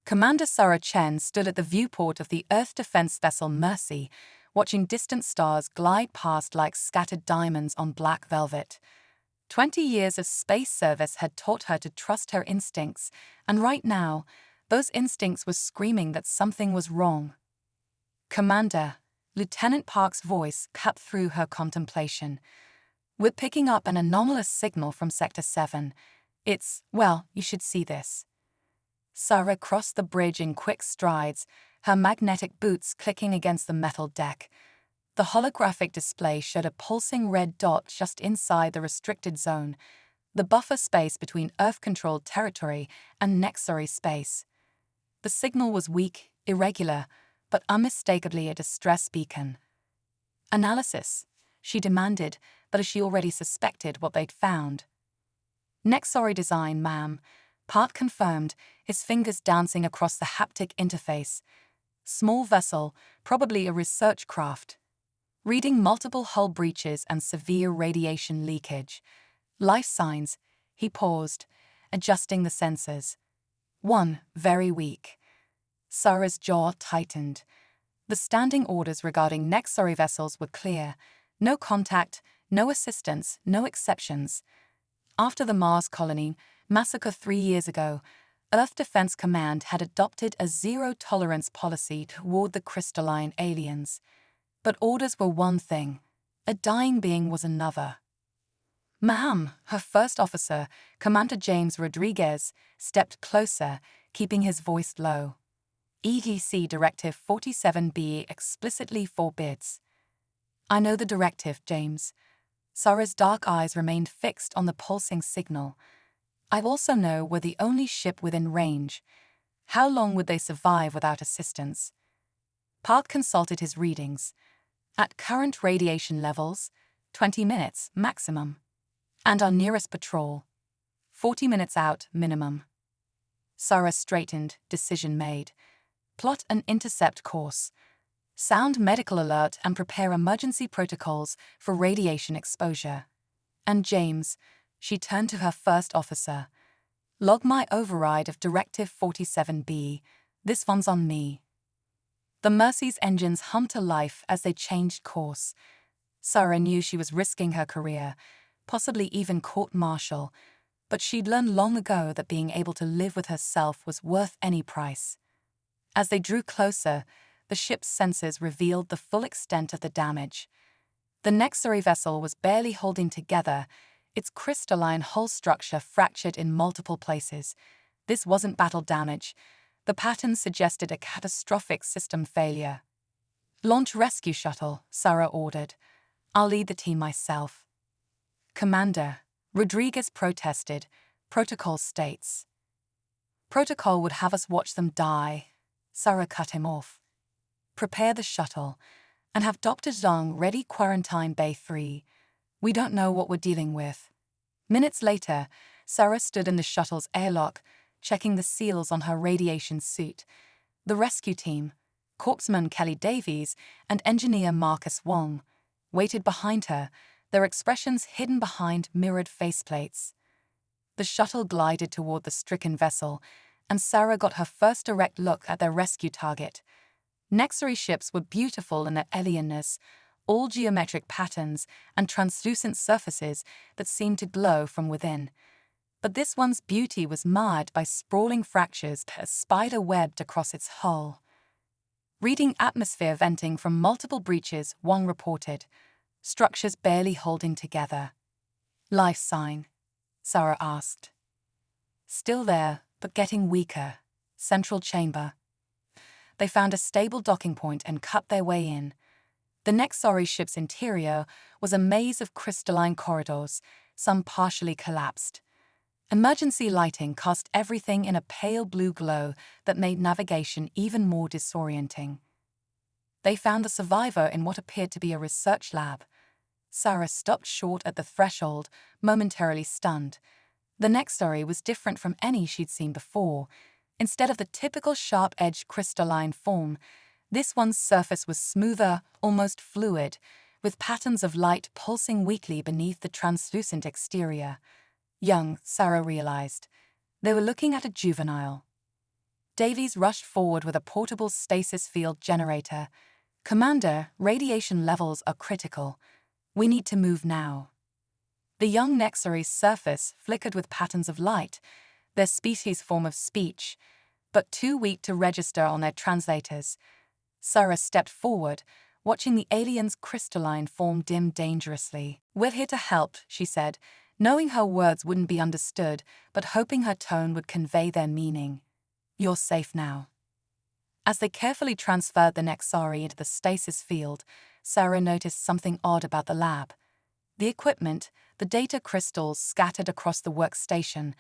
Commander Sarah Chen stood at the viewport of the Earth defense vessel Mercy, watching distant stars glide past like scattered diamonds on black velvet. 20 years of space service had taught her to trust her instincts, and right now, those instincts were screaming that something was wrong. "Commander," Lieutenant Park's voice cut through her contemplation. "We're picking up an anomalous signal from Sector 7. Well, you should see this." Sarah crossed the bridge in quick strides, her magnetic boots clicking against the metal deck. The holographic display showed a pulsing red dot just inside the restricted zone, the buffer space between Earth-controlled territory and Nexari space. The signal was weak, irregular, but unmistakably a distress beacon. "Analysis," she demanded, but as she already suspected what they'd found. "Nexari design, ma'am," Part confirmed, his fingers dancing across the haptic interface. "Small vessel, probably a research craft. Reading multiple hull breaches and severe radiation leakage. Life signs," he paused, adjusting the sensors. "1, very weak." Sarah's jaw tightened. The standing orders regarding Nexari vessels were clear. No contact, no assistance, no exceptions. After the Mars colony massacre 3 years ago, Earth Defense Command had adopted a zero-tolerance policy toward the crystalline aliens. But orders were one thing, a dying being was another. "Ma'am," her first officer, Commander James Rodriguez, stepped closer, keeping his voice low. "EDC Directive 47B explicitly forbids." "I know the directive, James." Sarah's dark eyes remained fixed on the pulsing signal. "I also know we're the only ship within range. How long would they survive without assistance?" Park consulted his readings. "At current radiation levels, 20 minutes maximum. And our nearest patrol, 40 minutes out minimum." Sarah straightened, decision made. Plot an intercept course. Sound medical alert and prepare emergency protocols for radiation exposure. "And James," she turned to her first officer, "log my override of Directive 47B. This one's on me." The Mercy's engines hummed to life as they changed course. Sarah knew she was risking her career, possibly even court-martial, but she'd learned long ago that being able to live with herself was worth any price. As they drew closer, the ship's sensors revealed the full extent of the damage. The Nexari vessel was barely holding together, its crystalline hull structure fractured in multiple places. This wasn't battle damage. The pattern suggested a catastrophic system failure. "Launch rescue shuttle," Sarah ordered. "I'll lead the team myself." "Commander," Rodriguez protested, "protocol states." "Protocol would have us watch them die." Sarah cut him off. "Prepare the shuttle, and have Dr. Zhang ready Quarantine Bay 3. We don't know what we're dealing with." Minutes later, Sarah stood in the shuttle's airlock, checking the seals on her radiation suit. The rescue team, corpsman Kelly Davies and engineer Marcus Wong, waited behind her, their expressions hidden behind mirrored faceplates. The shuttle glided toward the stricken vessel, and Sarah got her first direct look at their rescue target. Nexari ships were beautiful in their alienness, all geometric patterns and translucent surfaces that seemed to glow from within. But this one's beauty was marred by sprawling fractures that spider webbed across its hull. Reading atmosphere venting from multiple breaches, Wong reported, structures barely holding together. "Life sign?" Sarah asked. "Still there, but getting weaker. Central chamber." They found a stable docking point and cut their way in. The Nexari ship's interior was a maze of crystalline corridors, some partially collapsed. Emergency lighting cast everything in a pale blue glow that made navigation even more disorienting. They found the survivor in what appeared to be a research lab. Sarah stopped short at the threshold, momentarily stunned. The Nexari was different from any she'd seen before. Instead of the typical sharp-edged crystalline form, this one's surface was smoother, almost fluid, with patterns of light pulsing weakly beneath the translucent exterior. Young, Sarah realized. They were looking at a juvenile. Davies rushed forward with a portable stasis field generator. "Commander, radiation levels are critical. We need to move now." The young Nexary's surface flickered with patterns of light, their species' form of speech, but too weak to register on their translators. Sarah stepped forward, watching the alien's crystalline form dim dangerously. "We're here to help," she said, knowing her words wouldn't be understood, but hoping her tone would convey their meaning. "You're safe now." As they carefully transferred the Nexari into the stasis field, Sarah noticed something odd about the lab. The equipment, the data crystals scattered across the workstation.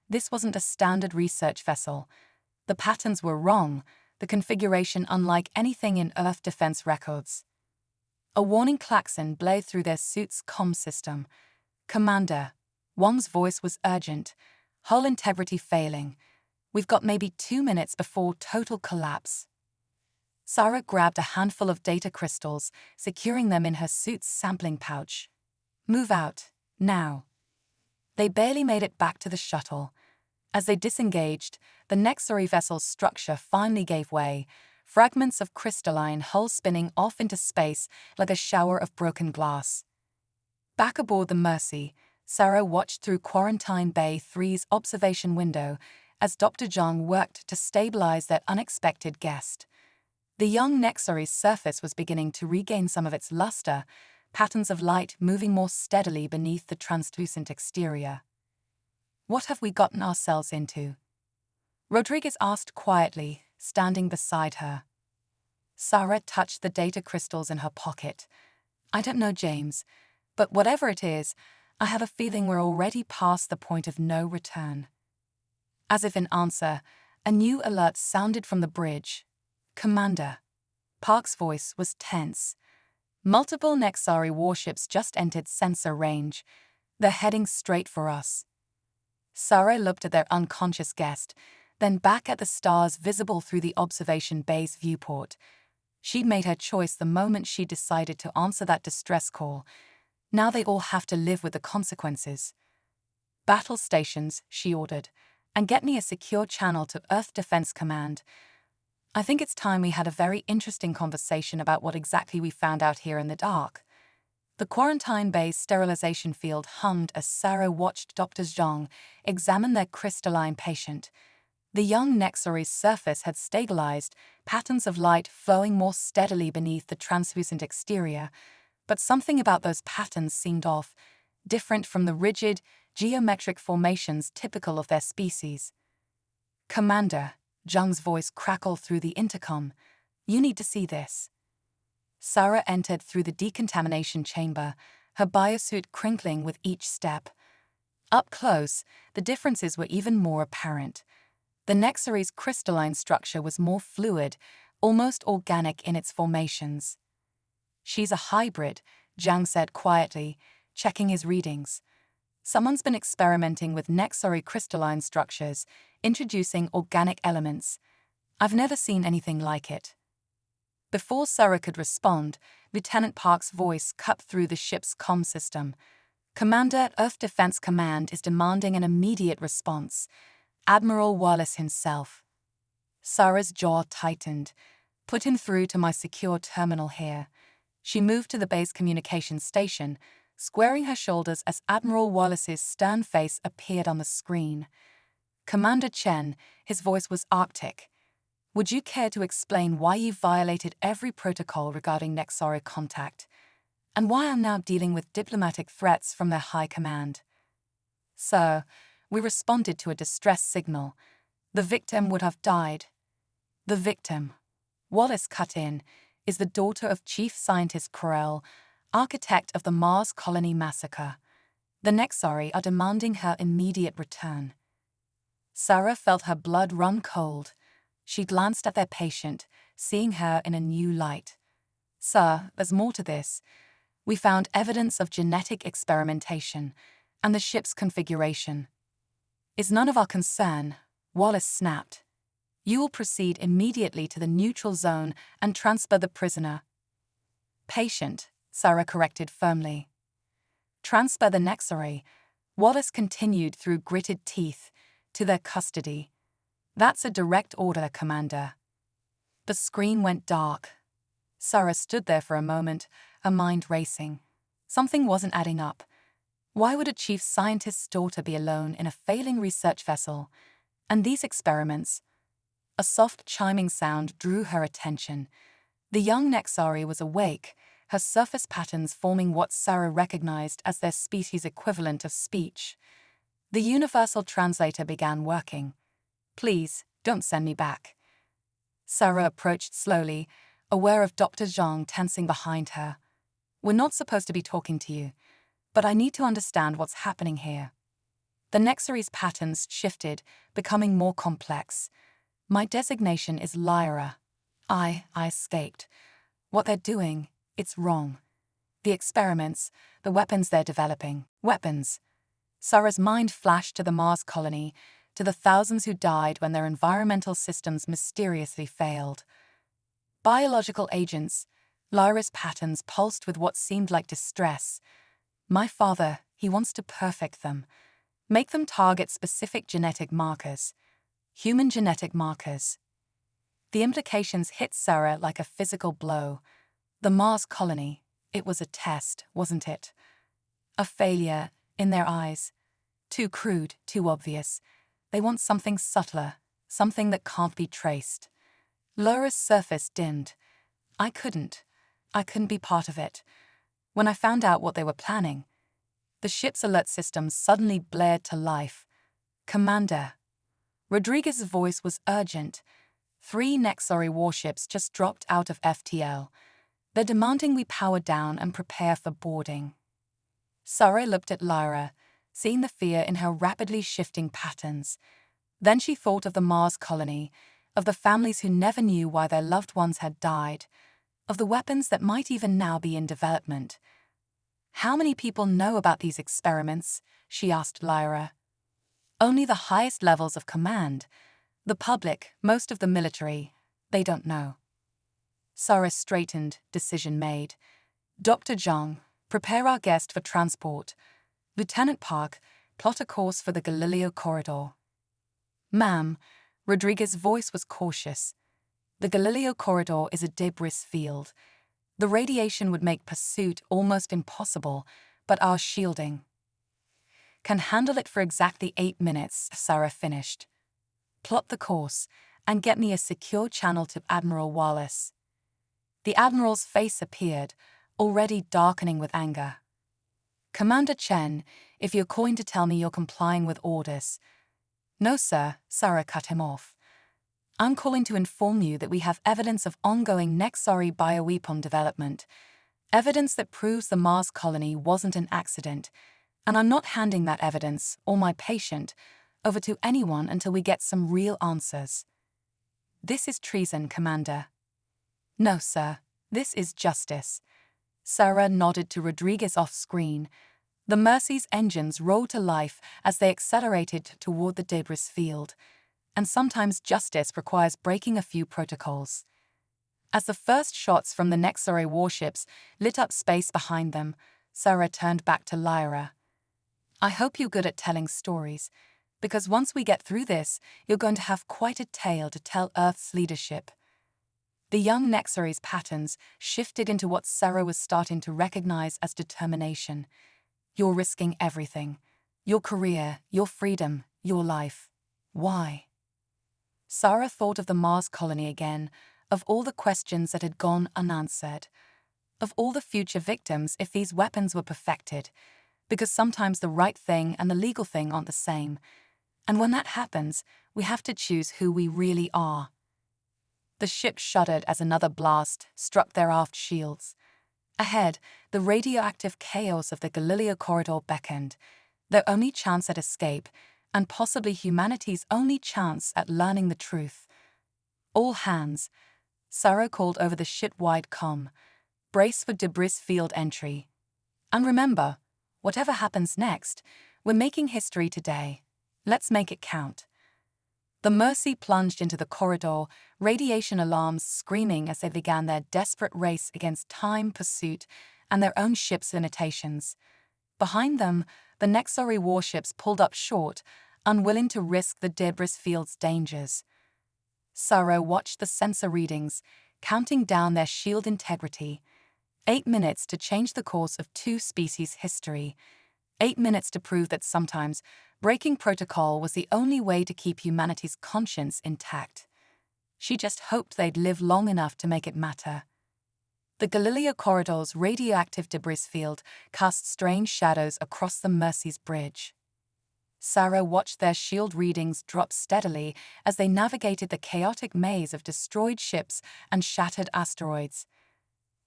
This wasn't a standard research vessel. The patterns were wrong, the configuration unlike anything in Earth defense records. A warning klaxon blared through their suit's comm system. "Commander," Wong's voice was urgent, hull integrity failing. "We've got maybe 2 minutes before total collapse." Sarah grabbed a handful of data crystals, securing them in her suit's sampling pouch. "Move out, now." They barely made it back to the shuttle. As they disengaged, the Nexari vessel's structure finally gave way, fragments of crystalline hull spinning off into space like a shower of broken glass. Back aboard the Mercy, Sarah watched through Quarantine Bay 3's observation window as Dr. Zhang worked to stabilize their unexpected guest. The young Nexary's surface was beginning to regain some of its luster, patterns of light moving more steadily beneath the translucent exterior. "What have we gotten ourselves into?" Rodriguez asked quietly, standing beside her. Sarah touched the data crystals in her pocket. "I don't know, James, but whatever it is, I have a feeling we're already past the point of no return." As if in answer, a new alert sounded from the bridge. "Commander." Park's voice was tense. "Multiple Nexari warships just entered sensor range. They're heading straight for us." Sarah looked at their unconscious guest, then back at the stars visible through the observation bay's viewport. She'd made her choice the moment she decided to answer that distress call. Now they all have to live with the consequences. "Battle stations," she ordered, "and get me a secure channel to Earth Defense Command. I think it's time we had a very interesting conversation about what exactly we found out here in the dark." The Quarantine Bay's sterilization field hummed as Sarah watched Dr. Zhang examine their crystalline patient. The young Nexary's surface had stabilized, patterns of light flowing more steadily beneath the translucent exterior, but something about those patterns seemed off, different from the rigid, geometric formations typical of their species. "Commander," Zhang's voice crackled through the intercom, "you need to see this." Sarah entered through the decontamination chamber, her biosuit crinkling with each step. Up close, the differences were even more apparent. The Nexary's crystalline structure was more fluid, almost organic in its formations. "She's a hybrid," Zhang said quietly, checking his readings. "Someone's been experimenting with Nexari crystalline structures, introducing organic elements. I've never seen anything like it." Before Sarah could respond, Lieutenant Park's voice cut through the ship's comm system. "Commander, Earth Defense Command is demanding an immediate response. Admiral Wallace himself." Sarah's jaw tightened. "Put him through to my secure terminal here." She moved to the base communications station, squaring her shoulders as Admiral Wallace's stern face appeared on the screen. "Commander Chen," his voice was arctic. "Would you care to explain why you violated every protocol regarding Nexari contact, and why I'm now dealing with diplomatic threats from their high command?" "Sir, we responded to a distress signal. The victim would have died." "The victim," Wallace cut in, "is the daughter of Chief Scientist Peril, architect of the Mars colony massacre. The Nexari are demanding her immediate return." Sarah felt her blood run cold. She glanced at their patient, seeing her in a new light. "Sir, there's more to this. We found evidence of genetic experimentation, and the ship's configuration is none of our concern," Wallace snapped. "You will proceed immediately to the neutral zone and transfer the prisoner." "Patient," Sarah corrected firmly. "Transfer the Nexari," Wallace continued through gritted teeth, "to their custody. That's a direct order, Commander. The screen went dark. Sarah stood there for a moment, her mind racing. Something wasn't adding up. Why would a chief scientist's daughter be alone in a failing research vessel? And these experiments? A soft chiming sound drew her attention. The young Nexari was awake, her surface patterns forming what Sarah recognized as their species equivalent of speech. The universal translator began working. "Please, don't send me back." Sarah approached slowly, aware of Dr. Zhang tensing behind her. "We're not supposed to be talking to you, but I need to understand what's happening here." The Nexari's patterns shifted, becoming more complex. "My designation is Lyra." I escaped. "What they're doing, it's wrong. The experiments, the weapons they're developing. Weapons." Sarah's mind flashed to the Mars colony, to the thousands who died when their environmental systems mysteriously failed. Biological agents. Lyra's patterns pulsed with what seemed like distress. "My father, he wants to perfect them. Make them target specific genetic markers. Human genetic markers." The implications hit Sarah like a physical blow. The Mars colony, it was a test, wasn't it? A failure, in their eyes. Too crude, too obvious. They want something subtler, something that can't be traced. Lyra's surface dimmed. I couldn't be part of it. When I found out what they were planning, the ship's alert system suddenly blared to life. "Commander." Rodriguez's voice was urgent. 3 Nexari warships just dropped out of FTL. They're demanding we power down and prepare for boarding. Sarah looked at Lyra, seeing the fear in her rapidly shifting patterns. Then she thought of the Mars colony, of the families who never knew why their loved ones had died, of the weapons that might even now be in development. "How many people know about these experiments?" she asked Lyra. "Only the highest levels of command. The public, most of the military, they don't know." Sarah straightened, decision made. "Dr. Zhang, prepare our guest for transport. Lieutenant Park, plot a course for the Galileo corridor." "Ma'am," Rodriguez's voice was cautious. "The Galileo corridor is a debris field. The radiation would make pursuit almost impossible, but our shielding can handle it for exactly 8 minutes," Sarah finished. "Plot the course, and get me a secure channel to Admiral Wallace." The Admiral's face appeared, already darkening with anger. "Commander Chen, if you're going to tell me you're complying with orders." "No, sir," Sarah cut him off. "I'm calling to inform you that we have evidence of ongoing Nexari bioweapon development, evidence that proves the Mars colony wasn't an accident, and I'm not handing that evidence, or my patient, over to anyone until we get some real answers." "This is treason, Commander." "No, sir. This is justice." Sarah nodded to Rodriguez off-screen. The Mercy's engines rolled to life as they accelerated toward the debris field, and sometimes justice requires breaking a few protocols. As the first shots from the Nexari warships lit up space behind them, Sarah turned back to Lyra. "I hope you're good at telling stories, because once we get through this, you're going to have quite a tale to tell Earth's leadership." The young Nexari's patterns shifted into what Sarah was starting to recognize as determination. "You're risking everything. Your career, your freedom, your life. Why?" Sarah thought of the Mars colony again, of all the questions that had gone unanswered, of all the future victims if these weapons were perfected, because sometimes the right thing and the legal thing aren't the same. And when that happens, we have to choose who we really are. The ship shuddered as another blast struck their aft shields. Ahead, the radioactive chaos of the Galileo corridor beckoned, their only chance at escape, and possibly humanity's only chance at learning the truth. "All hands," Sarah called over the ship-wide comm. "Brace for debris field entry. And remember, whatever happens next, we're making history today. Let's make it count." The Mercy plunged into the corridor, radiation alarms screaming as they began their desperate race against time, pursuit, and their own ship's limitations. Behind them, the Nexari warships pulled up short, unwilling to risk the debris field's dangers. Sarah watched the sensor readings, counting down their shield integrity. 8 minutes to change the course of 2 species' history. 8 minutes to prove that sometimes breaking protocol was the only way to keep humanity's conscience intact. She just hoped they'd live long enough to make it matter. The Galileo corridor's radioactive debris field cast strange shadows across the Mercy's bridge. Sarah watched their shield readings drop steadily as they navigated the chaotic maze of destroyed ships and shattered asteroids.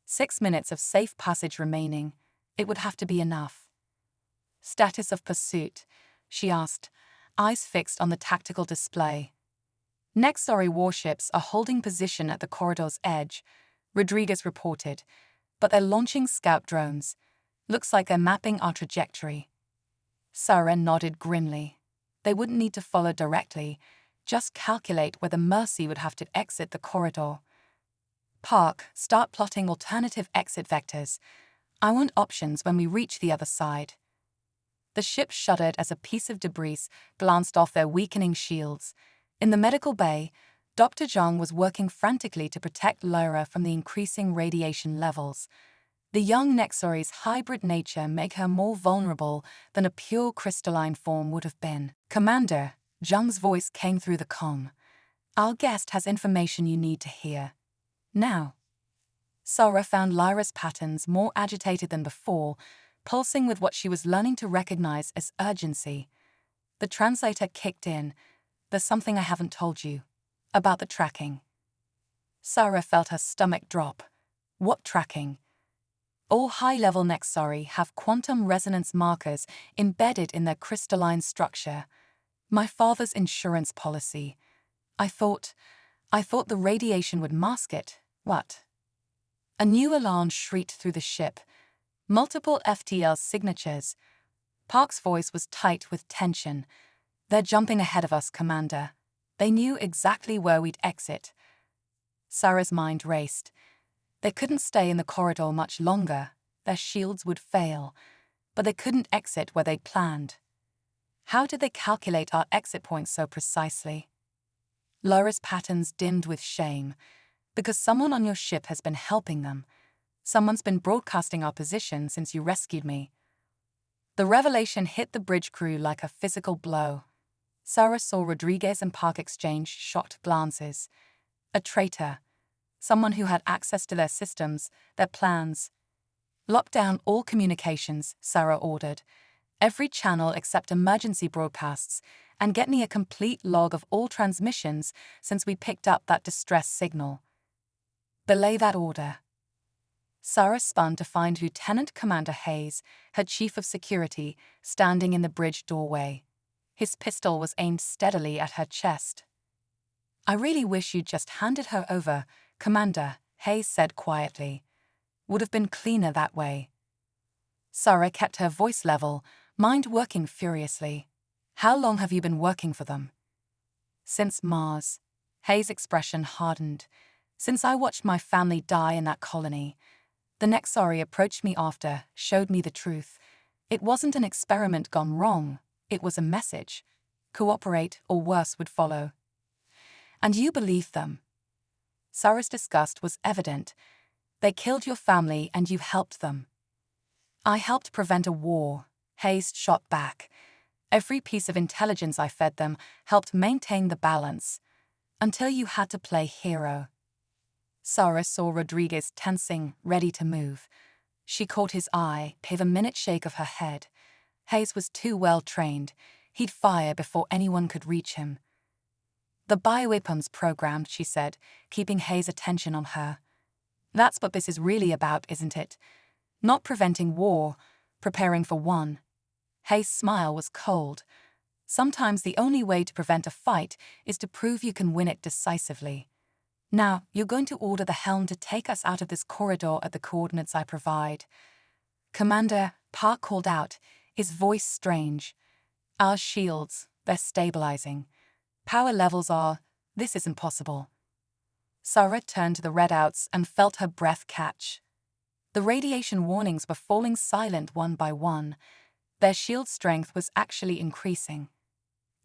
6 minutes of safe passage remaining. It would have to be enough. Status of pursuit, she asked, eyes fixed on the tactical display. Nexori warships are holding position at the corridor's edge, Rodriguez reported, but they're launching scout drones. Looks like they're mapping our trajectory. Sarah nodded grimly. They wouldn't need to follow directly, just calculate where the Mercy would have to exit the corridor. Park, start plotting alternative exit vectors. I want options when we reach the other side. The ship shuddered as a piece of debris glanced off their weakening shields. In the medical bay, Dr. Zhang was working frantically to protect Lyra from the increasing radiation levels. The young Nexori's hybrid nature made her more vulnerable than a pure crystalline form would have been. Commander, Zhang's voice came through the comm. Our guest has information you need to hear. Now. Sarah found Lyra's patterns more agitated than before, pulsing with what she was learning to recognize as urgency. The translator kicked in. There's something I haven't told you. About the tracking. Sarah felt her stomach drop. What tracking? All high-level Nexori have quantum resonance markers embedded in their crystalline structure. My father's insurance policy. I thought the radiation would mask it. What? A new alarm shrieked through the ship. Multiple FTL signatures. Park's voice was tight with tension. They're jumping ahead of us, Commander. They knew exactly where we'd exit. Sarah's mind raced. They couldn't stay in the corridor much longer. Their shields would fail. But they couldn't exit where they'd planned. How did they calculate our exit points so precisely? Lyra's patterns dimmed with shame. Because someone on your ship has been helping them. Someone's been broadcasting our position since you rescued me. The revelation hit the bridge crew like a physical blow. Sarah saw Rodriguez and Park exchange shocked glances. A traitor. Someone who had access to their systems, their plans. Lock down all communications, Sarah ordered. Every channel except emergency broadcasts, and get me a complete log of all transmissions since we picked up that distress signal. Belay that order. Sarah spun to find Lieutenant Commander Hayes, her chief of security, standing in the bridge doorway. His pistol was aimed steadily at her chest. I really wish you'd just handed her over, Commander, Hayes said quietly. Would have been cleaner that way. Sarah kept her voice level, mind working furiously. How long have you been working for them? Since Mars. Hayes' expression hardened. Since I watched my family die in that colony. The Nexori approached me after, showed me the truth. It wasn't an experiment gone wrong. It was a message. Cooperate or worse would follow. And you believed them. Sarah's disgust was evident. They killed your family and you helped them. I helped prevent a war, Hayes shot back. Every piece of intelligence I fed them helped maintain the balance. Until you had to play hero. Sarah saw Rodriguez tensing, ready to move. She caught his eye, gave a minute shake of her head. Hayes was too well trained. He'd fire before anyone could reach him. The bioweapons programmed, she said, keeping Hayes' attention on her. That's what this is really about, isn't it? Not preventing war, preparing for one. Hayes' smile was cold. Sometimes the only way to prevent a fight is to prove you can win it decisively. Now, you're going to order the helm to take us out of this corridor at the coordinates I provide. Commander, Park called out, his voice strange. Our shields, they're stabilizing. Power levels are, this isn't possible. Sarah turned to the readouts and felt her breath catch. The radiation warnings were falling silent one by one. Their shield strength was actually increasing.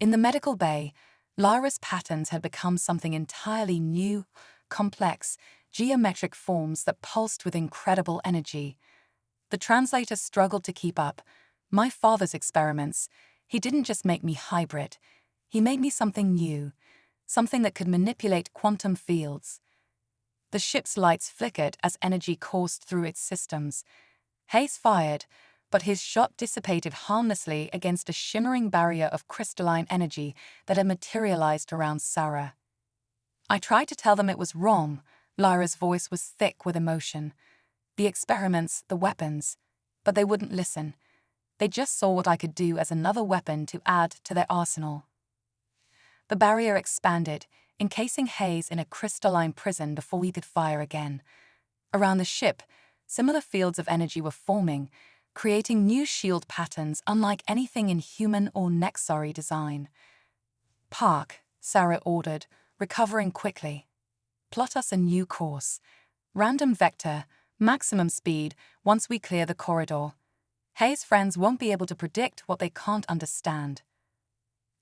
In the medical bay, Lyra's patterns had become something entirely new, complex, geometric forms that pulsed with incredible energy. The translator struggled to keep up. My father's experiments, he didn't just make me hybrid. He made me something new, something that could manipulate quantum fields. The ship's lights flickered as energy coursed through its systems. Hayes fired, but his shot dissipated harmlessly against a shimmering barrier of crystalline energy that had materialized around Sarah. I tried to tell them it was wrong. Lyra's voice was thick with emotion. The experiments, the weapons. But they wouldn't listen. They just saw what I could do as another weapon to add to their arsenal. The barrier expanded, encasing Hayes in a crystalline prison before we could fire again. Around the ship, similar fields of energy were forming, creating new shield patterns unlike anything in human or Nexari design. "Park," Sarah ordered, recovering quickly. "Plot us a new course. Random vector, maximum speed, once we clear the corridor. Hayes' friends won't be able to predict what they can't understand."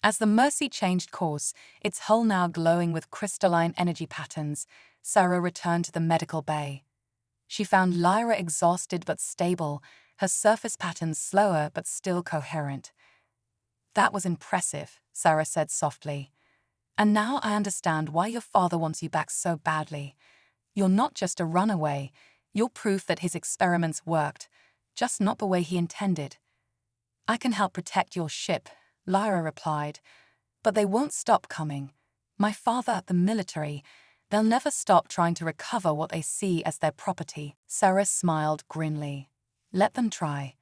As the Mercy changed course, its hull now glowing with crystalline energy patterns, Sarah returned to the medical bay. She found Lyra exhausted but stable, her surface patterns slower but still coherent. "That was impressive," Sarah said softly. "And now I understand why your father wants you back so badly. You're not just a runaway, you're proof that his experiments worked, just not the way he intended." "I can help protect your ship," Lyra replied. "But they won't stop coming. My father, the military, they'll never stop trying to recover what they see as their property." Sarah smiled grimly. "Let them try.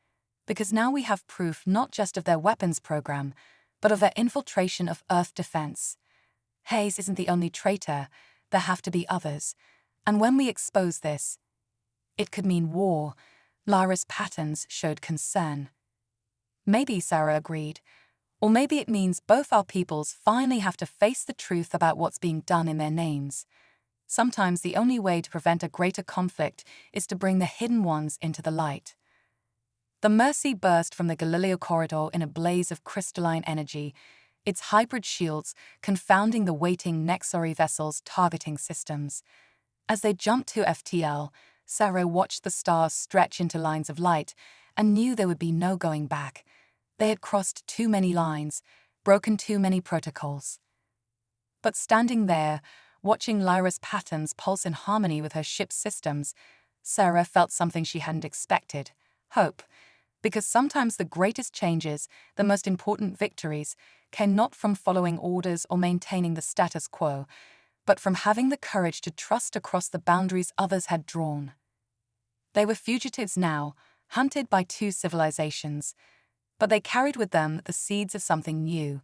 Because now we have proof not just of their weapons program, but of their infiltration of Earth defense. Hayes isn't the only traitor, there have to be others. And when we expose this, it could mean war." Lyra's patterns showed concern. "Maybe," Sarah agreed. "Or maybe it means both our peoples finally have to face the truth about what's being done in their names. Sometimes the only way to prevent a greater conflict is to bring the hidden ones into the light." The Mercy burst from the Galileo corridor in a blaze of crystalline energy, its hybrid shields confounding the waiting Nexari vessels' targeting systems. As they jumped to FTL, Sarah watched the stars stretch into lines of light and knew there would be no going back. They had crossed too many lines, broken too many protocols. But standing there, watching Lyra's patterns pulse in harmony with her ship's systems, Sarah felt something she hadn't expected: hope. Because sometimes the greatest changes, the most important victories, came not from following orders or maintaining the status quo, but from having the courage to trust across the boundaries others had drawn. They were fugitives now, hunted by two civilizations, but they carried with them the seeds of something new,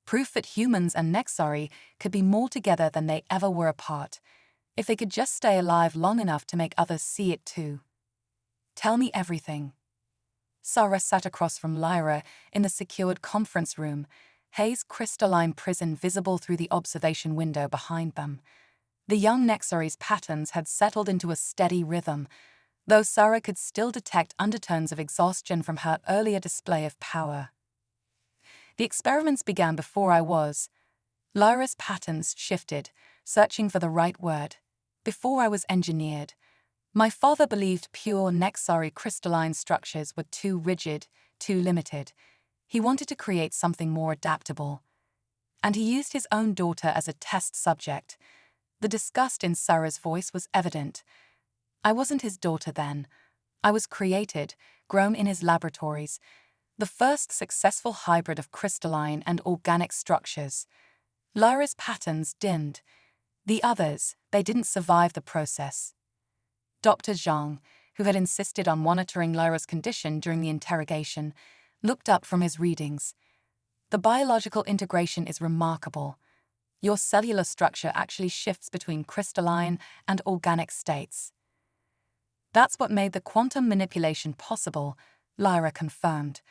proof that humans and Nexari could be more together than they ever were apart, if they could just stay alive long enough to make others see it too. "Tell me everything." Sarah sat across from Lyra in the secured conference room, Hayes' crystalline prison visible through the observation window behind them. The young Nexari's patterns had settled into a steady rhythm, though Sarah could still detect undertones of exhaustion from her earlier display of power. "The experiments began before I was." Lyra's patterns shifted, searching for the right word. "Before I was engineered. My father believed pure Nexari crystalline structures were too rigid, too limited. He wanted to create something more adaptable. And he used his own daughter as a test subject." The disgust in Sarah's voice was evident. "I wasn't his daughter then. I was created, grown in his laboratories, the first successful hybrid of crystalline and organic structures." Lyra's patterns dimmed. "The others, they didn't survive the process." Dr. Zhang, who had insisted on monitoring Lyra's condition during the interrogation, looked up from his readings. "The biological integration is remarkable. Your cellular structure actually shifts between crystalline and organic states." "That's what made the quantum manipulation possible," Lyra confirmed.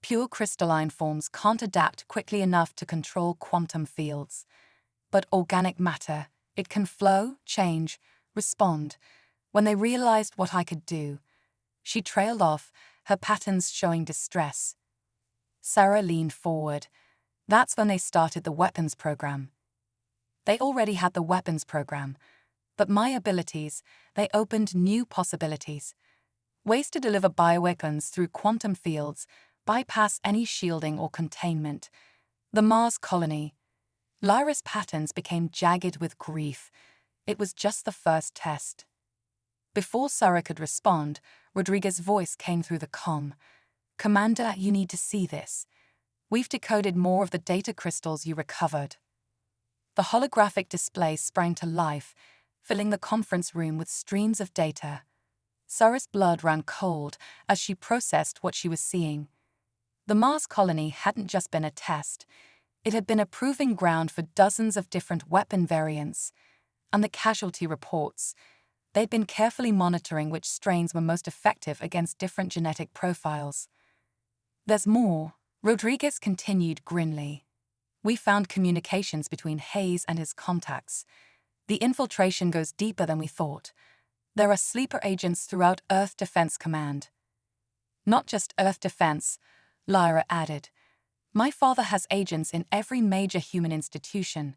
"Pure crystalline forms can't adapt quickly enough to control quantum fields. But organic matter, it can flow, change, respond. When they realized what I could do." She trailed off, her patterns showing distress. Sarah leaned forward. That's when they started the weapons program. They already had the weapons program, but my abilities, they opened new possibilities. Ways to deliver bioweapons through quantum fields, bypass any shielding or containment. The Mars colony. Lyra's patterns became jagged with grief. It was just the first test. Before Sarah could respond, Rodriguez's voice came through the comm. "Commander, you need to see this. We've decoded more of the data crystals you recovered." The holographic display sprang to life, filling the conference room with streams of data. Sarah's blood ran cold as she processed what she was seeing. The Mars colony hadn't just been a test. It had been a proving ground for dozens of different weapon variants. And the casualty reports, they'd been carefully monitoring which strains were most effective against different genetic profiles. "There's more," Rodriguez continued grimly. "We found communications between Hayes and his contacts. The infiltration goes deeper than we thought. There are sleeper agents throughout Earth Defense Command." "Not just Earth Defense," Lyra added. "My father has agents in every major human institution.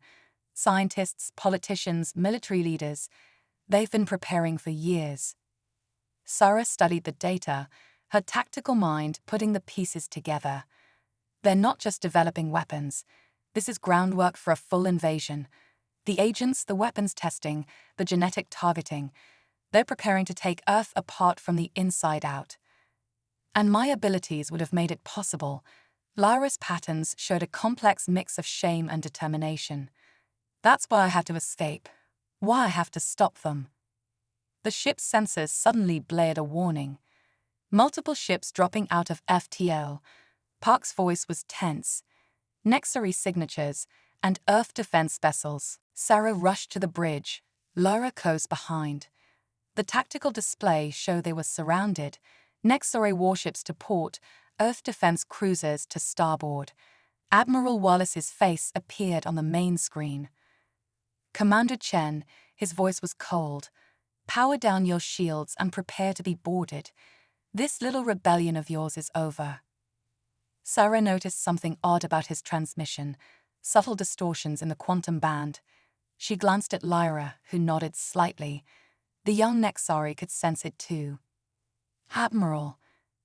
Scientists, politicians, military leaders. They've been preparing for years." Sarah studied the data, her tactical mind putting the pieces together. "They're not just developing weapons. This is groundwork for a full invasion. The agents, the weapons testing, the genetic targeting. They're preparing to take Earth apart from the inside out. And my abilities would have made it possible." Lyra's patterns showed a complex mix of shame and determination. "That's why I have to escape. Why I have to stop them." The ship's sensors suddenly blared a warning. Multiple ships dropping out of FTL. Park's voice was tense. Nexary signatures and Earth defense vessels. Sarah rushed to the bridge, Lyra close behind. The tactical display showed they were surrounded. Nexary warships to port, Earth defense cruisers to starboard. Admiral Wallace's face appeared on the main screen. "Commander Chen," his voice was cold. "Power down your shields and prepare to be boarded. This little rebellion of yours is over." Sarah noticed something odd about his transmission, subtle distortions in the quantum band. She glanced at Lyra, who nodded slightly. The young Nexari could sense it too. "Admiral,"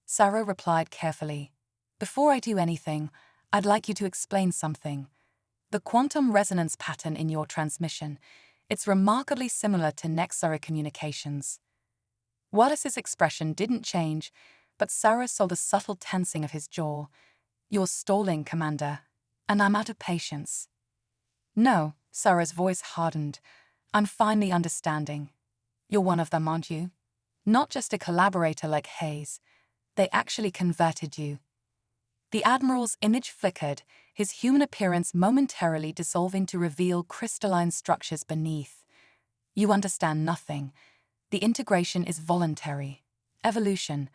Sarah replied carefully, "before I do anything, I'd like you to explain something. The quantum resonance pattern in your transmission, it's remarkably similar to Nexari communications." Wallace's expression didn't change, but Sarah saw the subtle tensing of his jaw. "You're stalling, Commander, and I'm out of patience." "No," Sarah's voice hardened. "I'm finally understanding. You're one of them, aren't you? Not just a collaborator like Hayes. They actually converted you." The Admiral's image flickered, his human appearance momentarily dissolving to reveal crystalline structures beneath. "You understand nothing. The integration is voluntary. Evolution.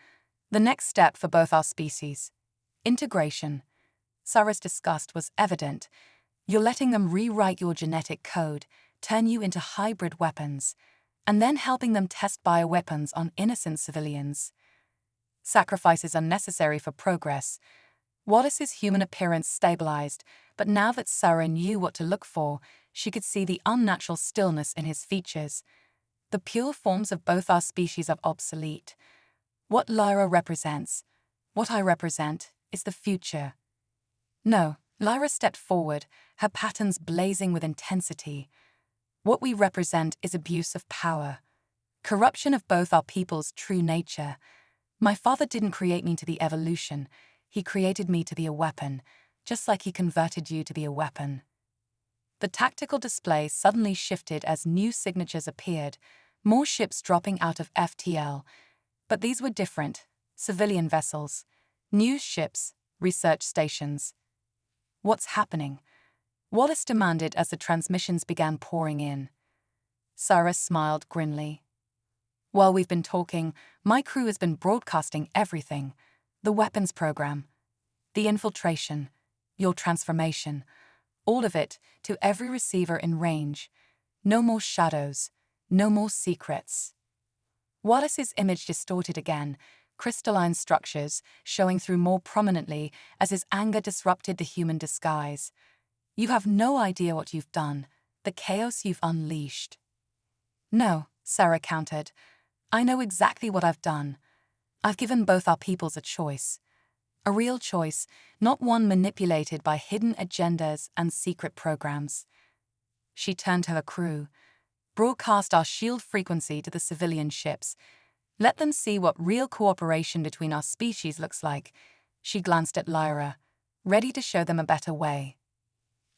The next step for both our species. Integration." Sarah's disgust was evident. "You're letting them rewrite your genetic code, turn you into hybrid weapons, and then helping them test bioweapons on innocent civilians. Sacrifices are necessary for progress." Wallace's human appearance stabilized, but now that Sarah knew what to look for, she could see the unnatural stillness in his features. "The pure forms of both our species are obsolete. What Lyra represents, what I represent, is the future." "No," Lyra stepped forward, her patterns blazing with intensity. "What we represent is abuse of power. Corruption of both our people's true nature. My father didn't create me to be evolution. He created me to be a weapon, just like he converted you to be a weapon." The tactical display suddenly shifted as new signatures appeared, more ships dropping out of FTL. But these were different, civilian vessels, news ships, research stations. "What's happening?" Wallace demanded as the transmissions began pouring in. Sarah smiled grimly. "While we've been talking, my crew has been broadcasting everything. The weapons program, the infiltration, your transformation, all of it to every receiver in range. No more shadows, no more secrets." Wallace's image distorted again, crystalline structures showing through more prominently as his anger disrupted the human disguise. "You have no idea what you've done, the chaos you've unleashed." "No," Sarah countered. "I know exactly what I've done. I've given both our peoples a choice. A real choice, not one manipulated by hidden agendas and secret programs." She turned to her crew. "Broadcast our shield frequency to the civilian ships. Let them see what real cooperation between our species looks like." She glanced at Lyra, ready to show them a better way.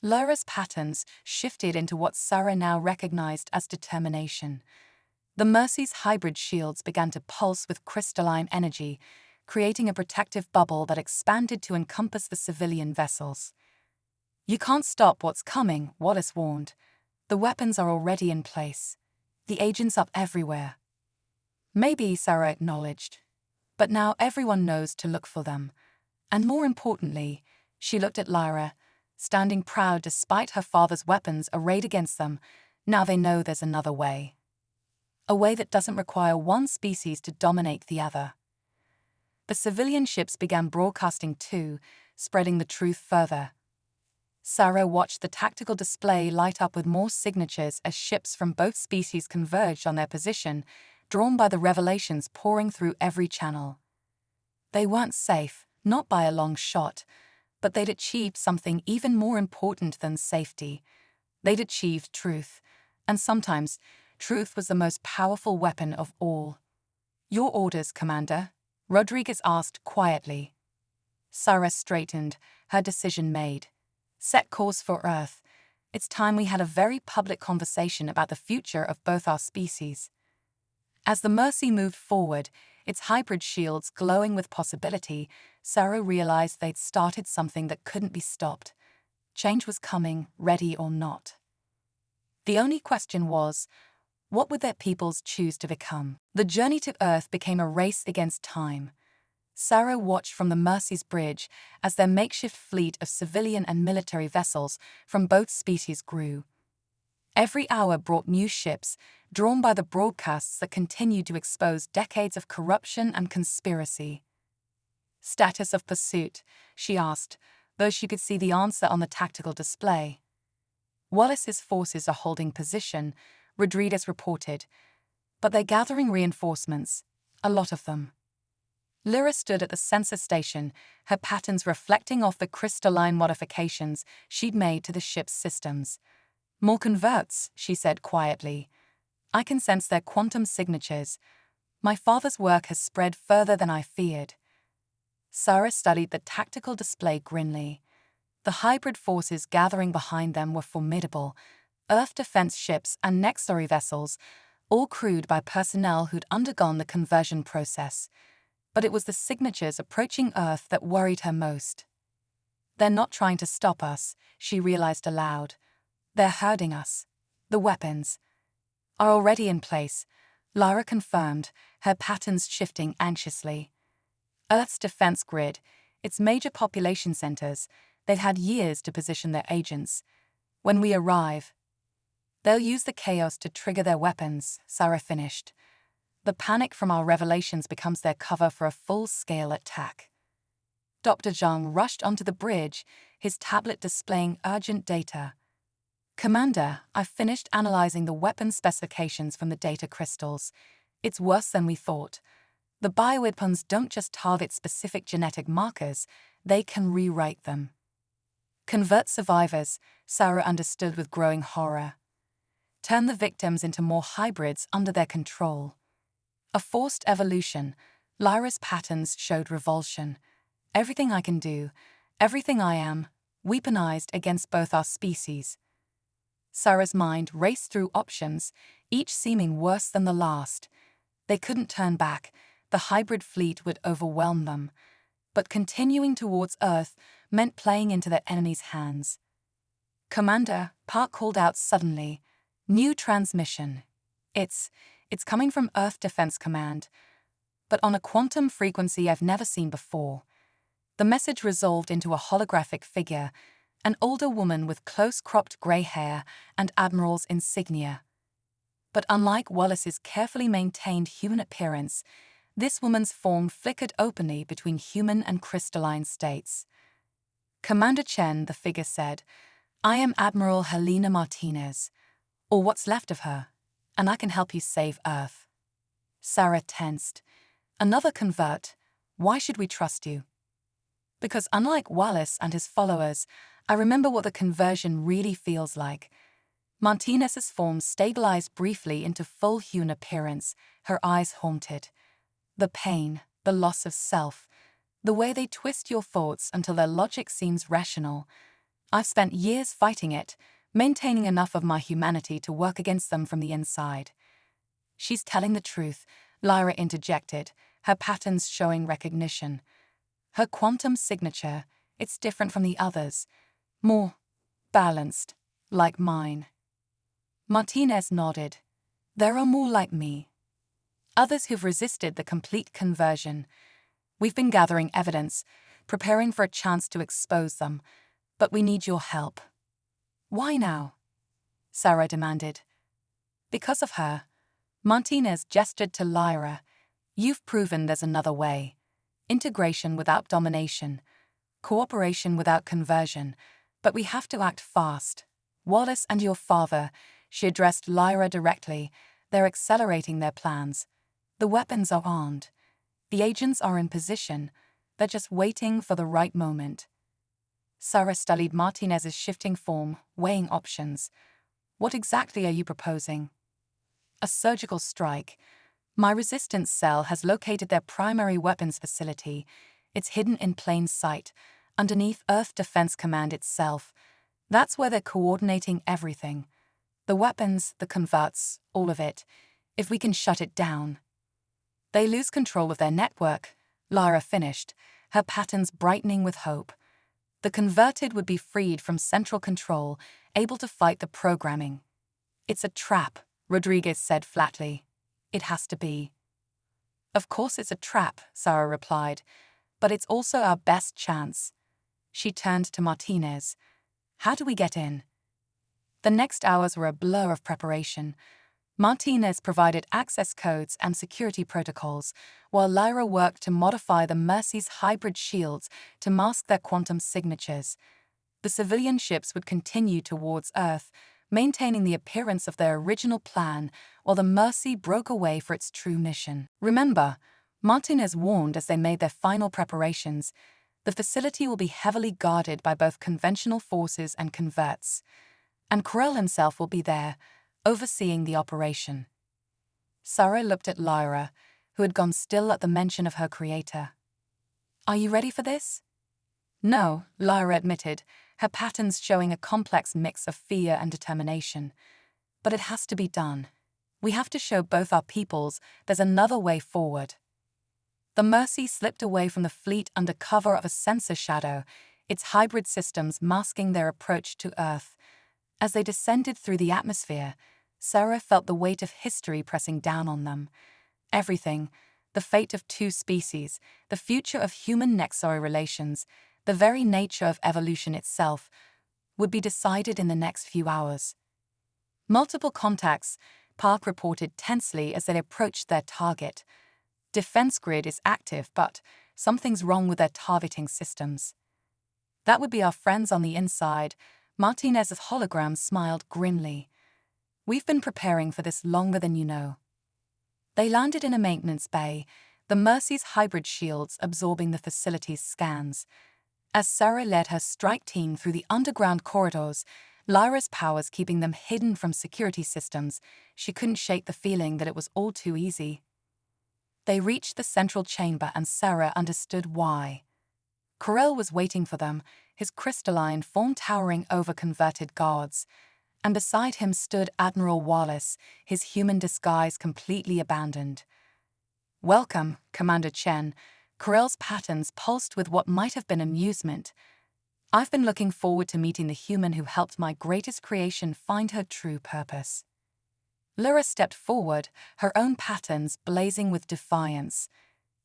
Lyra's patterns shifted into what Sarah now recognized as determination. The Mercy's hybrid shields began to pulse with crystalline energy, creating a protective bubble that expanded to encompass the civilian vessels. "You can't stop what's coming," Wallace warned. "The weapons are already in place. The agents are everywhere." "Maybe," Sarah acknowledged. "But now everyone knows to look for them. And more importantly," she looked at Lyra, standing proud despite her father's weapons arrayed against them, "now they know there's another way. A way that doesn't require one species to dominate the other." The civilian ships began broadcasting too, spreading the truth further. Sarah watched the tactical display light up with more signatures as ships from both species converged on their position, drawn by the revelations pouring through every channel. They weren't safe, not by a long shot, but they'd achieved something even more important than safety. They'd achieved truth, and sometimes truth was the most powerful weapon of all. "Your orders, Commander?" Rodriguez asked quietly. Sarah straightened, her decision made. "Set course for Earth. It's time we had a very public conversation about the future of both our species." As the Mercy moved forward, its hybrid shields glowing with possibility, Sarah realized they'd started something that couldn't be stopped. Change was coming, ready or not. The only question was, what would their peoples choose to become? The journey to Earth became a race against time. Sarah watched from the Mercy's bridge as their makeshift fleet of civilian and military vessels from both species grew. Every hour brought new ships, drawn by the broadcasts that continued to expose decades of corruption and conspiracy. "Status of pursuit?" she asked, though she could see the answer on the tactical display. "Wallace's forces are holding position," Rodriguez reported, "but they're gathering reinforcements, a lot of them." Lyra stood at the sensor station, her patterns reflecting off the crystalline modifications she'd made to the ship's systems. "More converts," she said quietly. "I can sense their quantum signatures. My father's work has spread further than I feared." Sarah studied the tactical display grimly. The hybrid forces gathering behind them were formidable, Earth defense ships and Nextory vessels, all crewed by personnel who'd undergone the conversion process. But it was the signatures approaching Earth that worried her most. "They're not trying to stop us," she realized aloud. "They're herding us. The weapons are already in place," Lyra confirmed, her patterns shifting anxiously. "Earth's defense grid, its major population centers, they've had years to position their agents. When we arrive, they'll use the chaos to trigger their weapons," Sarah finished. "The panic from our revelations becomes their cover for a full-scale attack." Dr. Zhang rushed onto the bridge, his tablet displaying urgent data. "Commander, I've finished analyzing the weapon specifications from the data crystals. It's worse than we thought. The bioweapons don't just target specific genetic markers, they can rewrite them." "Convert survivors," Sarah understood with growing horror. "Turn the victims into more hybrids under their control." A forced evolution, Lyra's patterns showed revulsion. "Everything I can do, everything I am, weaponized against both our species." Sarah's mind raced through options, each seeming worse than the last. They couldn't turn back, the hybrid fleet would overwhelm them. But continuing towards Earth meant playing into their enemy's hands. "Commander," Park called out suddenly. "New transmission. It's coming from Earth Defense Command, but on a quantum frequency I've never seen before." The message resolved into a holographic figure, an older woman with close-cropped grey hair and admiral's insignia. But unlike Wallace's carefully maintained human appearance, This woman's form flickered openly between human and crystalline states. "Commander Chen," the figure said, "I am Admiral Helena Martinez, or what's left of her, and I can help you save Earth." Sarah tensed. "Another convert? Why should we trust you?" "Because unlike Wallace and his followers, I remember what the conversion really feels like." Martinez's form stabilized briefly into full human appearance, her eyes haunted. "The pain, the loss of self, the way they twist your thoughts until their logic seems rational. I've spent years fighting it, maintaining enough of my humanity to work against them from the inside." "She's telling the truth," Lyra interjected, her patterns showing recognition. "Her quantum signature, it's different from the others. More balanced, like mine." Martinez nodded. "There are more like me. Others who've resisted the complete conversion. We've been gathering evidence, preparing for a chance to expose them, but we need your help." "Why now?" Sarah demanded. "Because of her." Martinez gestured to Lyra. "You've proven there's another way. Integration without domination. Cooperation without conversion. But we have to act fast. Wallace and your father," she addressed Lyra directly, "they're accelerating their plans. The weapons are armed. The agents are in position. They're just waiting for the right moment." Sarah studied Martinez's shifting form, weighing options. "What exactly are you proposing?" "A surgical strike. My resistance cell has located their primary weapons facility. It's hidden in plain sight, underneath Earth Defense Command itself. That's where they're coordinating everything. The weapons, the converts, all of it. If we can shut it down." "They lose control of their network," Lyra finished, her patterns brightening with hope. "The converted would be freed from central control, able to fight the programming." "It's a trap," Rodriguez said flatly. "It has to be." "Of course it's a trap," Sarah replied, "but it's also our best chance." She turned to Martinez. "How do we get in?" The next hours were a blur of preparation. Martinez provided access codes and security protocols, while Lyra worked to modify the Mercy's hybrid shields to mask their quantum signatures. The civilian ships would continue towards Earth, maintaining the appearance of their original plan, while the Mercy broke away for its true mission. "Remember," Martinez warned as they made their final preparations, "the facility will be heavily guarded by both conventional forces and converts. And Peril himself will be there, overseeing the operation." Sarah looked at Lyra, who had gone still at the mention of her creator. "Are you ready for this?" "No," Lyra admitted, her patterns showing a complex mix of fear and determination. "But it has to be done. We have to show both our peoples there's another way forward." The Mercy slipped away from the fleet under cover of a sensor shadow, its hybrid systems masking their approach to Earth. As they descended through the atmosphere, Sarah felt the weight of history pressing down on them. Everything, the fate of two species, the future of human-Nexori relations, the very nature of evolution itself, would be decided in the next few hours. "Multiple contacts," Park reported tensely as they approached their target. "Defense grid is active, but something's wrong with their targeting systems." "That would be our friends on the inside." Martinez's hologram smiled grimly. "We've been preparing for this longer than you know." They landed in a maintenance bay, the Mercy's hybrid shields absorbing the facility's scans. As Sarah led her strike team through the underground corridors, Lyra's powers keeping them hidden from security systems, she couldn't shake the feeling that it was all too easy. They reached the central chamber and Sarah understood why. Peril was waiting for them, his crystalline form towering over converted guards, and beside him stood Admiral Wallace, his human disguise completely abandoned. "Welcome, Commander Chen." Peril's patterns pulsed with what might have been amusement. "I've been looking forward to meeting the human who helped my greatest creation find her true purpose." Lyra stepped forward, her own patterns blazing with defiance.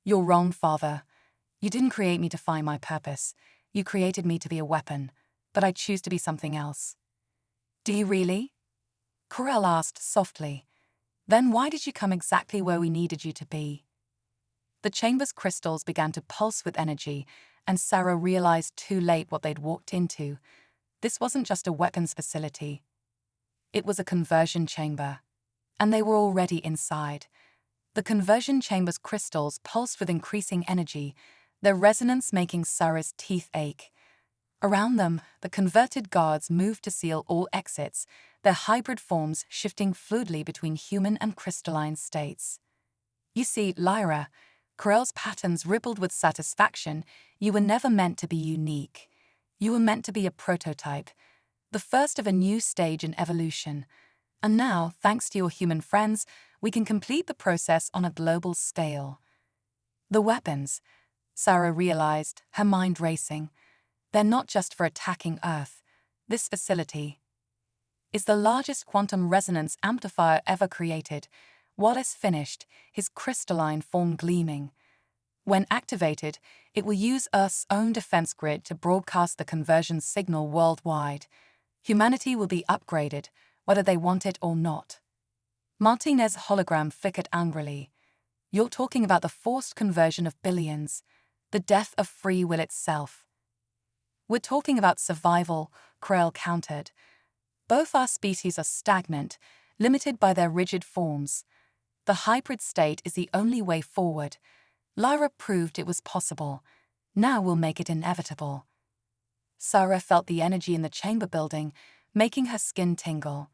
"You're wrong, Father. You didn't create me to find my purpose. You created me to be a weapon, but I choose to be something else." "Do you really?" Peril asked softly. "Then why did you come exactly where we needed you to be?" The chamber's crystals began to pulse with energy, and Sarah realized too late what they'd walked into. This wasn't just a weapons facility. It was a conversion chamber. And they were already inside. The conversion chamber's crystals pulsed with increasing energy, their resonance making Sarah's teeth ache. Around them, the converted guards moved to seal all exits, their hybrid forms shifting fluidly between human and crystalline states. You see, Lyra, Corell's patterns rippled with satisfaction. You were never meant to be unique. You were meant to be a prototype, the first of a new stage in evolution. And now, thanks to your human friends, we can complete the process on a global scale. The weapons, Sarah realized, her mind racing. They're not just for attacking Earth. This facility is the largest quantum resonance amplifier ever created. Wallace finished, his crystalline form gleaming. When activated, it will use Earth's own defense grid to broadcast the conversion signal worldwide. Humanity will be upgraded, whether they want it or not. Martinez's hologram flickered angrily. You're talking about the forced conversion of billions, the death of free will itself. We're talking about survival, Corell countered. Both our species are stagnant, limited by their rigid forms. The hybrid state is the only way forward. Lyra proved it was possible. Now we'll make it inevitable. Sarah felt the energy in the chamber building, making her skin tingle.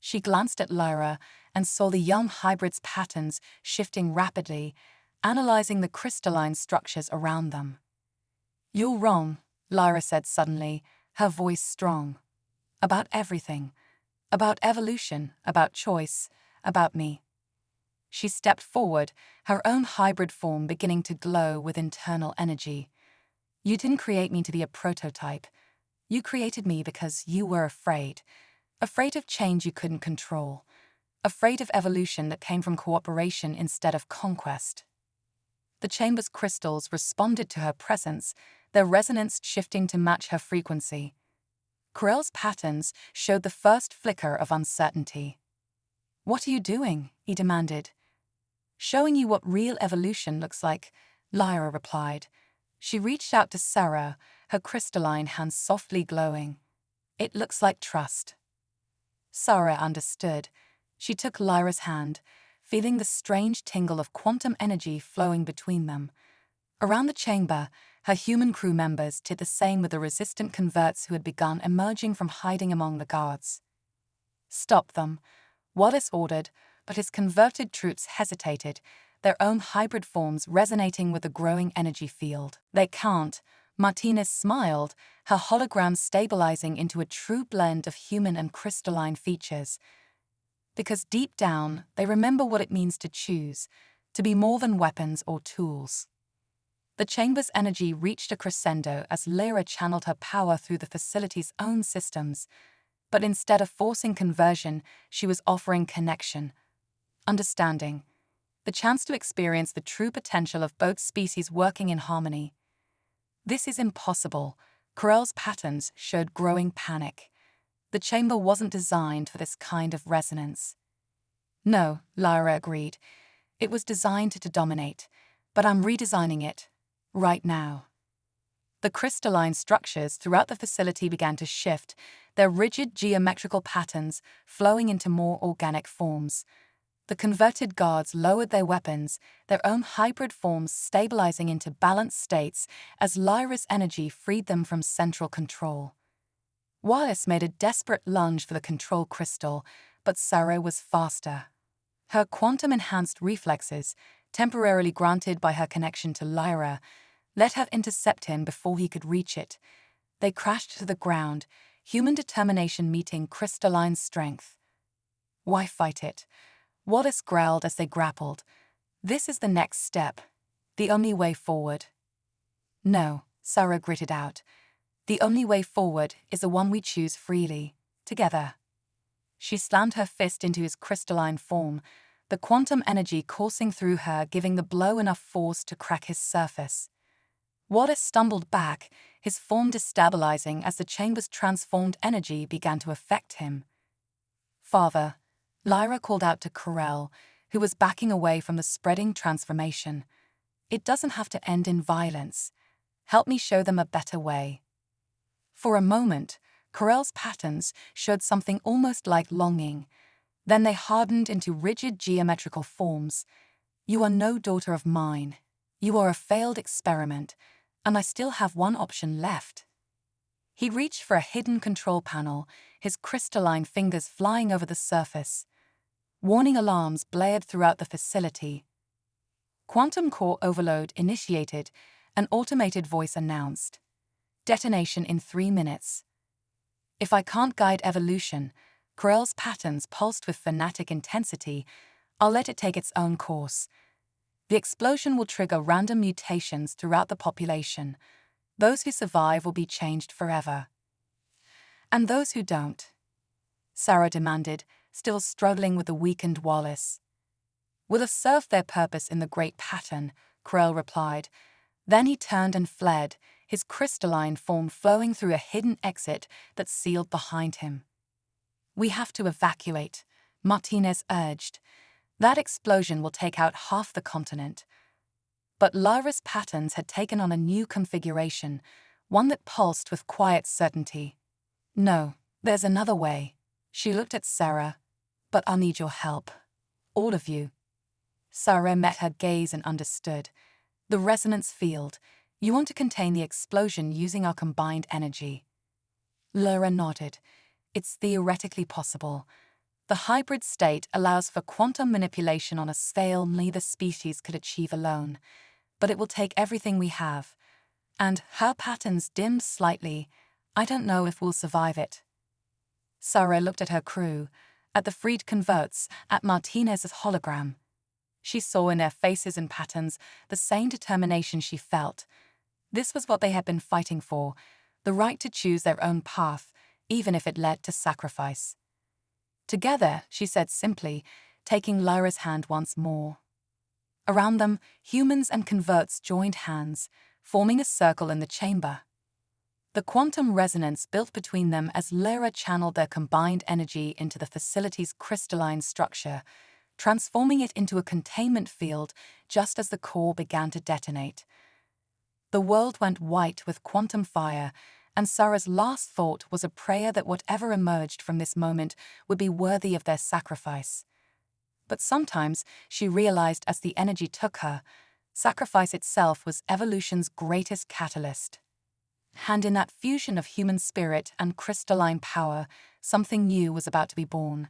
She glanced at Lyra and saw the young hybrid's patterns shifting rapidly, analyzing the crystalline structures around them. You're wrong, Lyra said suddenly, her voice strong. About everything. About evolution, about choice, about me. She stepped forward, her own hybrid form beginning to glow with internal energy. You didn't create me to be a prototype. You created me because you were afraid. Afraid of change you couldn't control. Afraid of evolution that came from cooperation instead of conquest. The chamber's crystals responded to her presence, their resonance shifting to match her frequency. Corell's patterns showed the first flicker of uncertainty. What are you doing? He demanded. Showing you what real evolution looks like, Lyra replied. She reached out to Sarah, her crystalline hands softly glowing. It looks like trust. Sarah understood. She took Lyra's hand, feeling the strange tingle of quantum energy flowing between them. Around the chamber, her human crew members did the same with the resistant converts who had begun emerging from hiding among the guards. Stop them, Wallace ordered, but his converted troops hesitated, their own hybrid forms resonating with the growing energy field. They can't, Martinez smiled, her hologram stabilizing into a true blend of human and crystalline features. Because deep down, they remember what it means to choose, to be more than weapons or tools. The chamber's energy reached a crescendo as Lyra channeled her power through the facility's own systems. But instead of forcing conversion, she was offering connection, understanding, the chance to experience the true potential of both species working in harmony. This is impossible. Corell's patterns showed growing panic. The chamber wasn't designed for this kind of resonance. No, Lyra agreed. It was designed to dominate, but I'm redesigning it, right now. The crystalline structures throughout the facility began to shift, their rigid geometrical patterns flowing into more organic forms. The converted guards lowered their weapons, their own hybrid forms stabilizing into balanced states as Lyra's energy freed them from central control. Wallace made a desperate lunge for the control crystal, but Sarah was faster. Her quantum-enhanced reflexes, temporarily granted by her connection to Lyra, let her intercept him before he could reach it. They crashed to the ground, human determination meeting crystalline strength. Why fight it? Wallace growled as they grappled. This is the next step, the only way forward. No, Sarah gritted out. The only way forward is the one we choose freely, together. She slammed her fist into his crystalline form, the quantum energy coursing through her giving the blow enough force to crack his surface. Wallace stumbled back, his form destabilizing as the chamber's transformed energy began to affect him. Father, Lyra called out to Corell, who was backing away from the spreading transformation. It doesn't have to end in violence. Help me show them a better way. For a moment, Corel's patterns showed something almost like longing. Then they hardened into rigid geometrical forms. You are no daughter of mine. You are a failed experiment, and I still have one option left. He reached for a hidden control panel, his crystalline fingers flying over the surface. Warning alarms blared throughout the facility. Quantum core overload initiated, an automated voice announced. Detonation in 3 minutes. If I can't guide evolution, Corel's patterns pulsed with fanatic intensity, I'll let it take its own course. The explosion will trigger random mutations throughout the population. Those who survive will be changed forever. And those who don't? Sarah demanded, still struggling with the weakened Wallace. Will have served their purpose in the great pattern, Corel replied. Then he turned and fled, his crystalline form flowing through a hidden exit that sealed behind him. We have to evacuate, Martinez urged. That explosion will take out half the continent. But Lyra's patterns had taken on a new configuration, one that pulsed with quiet certainty. No, there's another way. She looked at Sarah. But I'll need your help. All of you. Sarah met her gaze and understood. The resonance field. You want to contain the explosion using our combined energy. Lyra nodded. It's theoretically possible. The hybrid state allows for quantum manipulation on a scale neither species could achieve alone. But it will take everything we have. And her patterns dimmed slightly. I don't know if we'll survive it. Sarah looked at her crew, at the freed converts, at Martinez's hologram. She saw in their faces and patterns the same determination she felt. This was what they had been fighting for, the right to choose their own path, even if it led to sacrifice. Together, she said simply, taking Lyra's hand once more. Around them, humans and converts joined hands, forming a circle in the chamber. The quantum resonance built between them as Lyra channeled their combined energy into the facility's crystalline structure, transforming it into a containment field just as the core began to detonate. The world went white with quantum fire, and Sarah's last thought was a prayer that whatever emerged from this moment would be worthy of their sacrifice. But sometimes, she realized as the energy took her, sacrifice itself was evolution's greatest catalyst. And in that fusion of human spirit and crystalline power, something new was about to be born.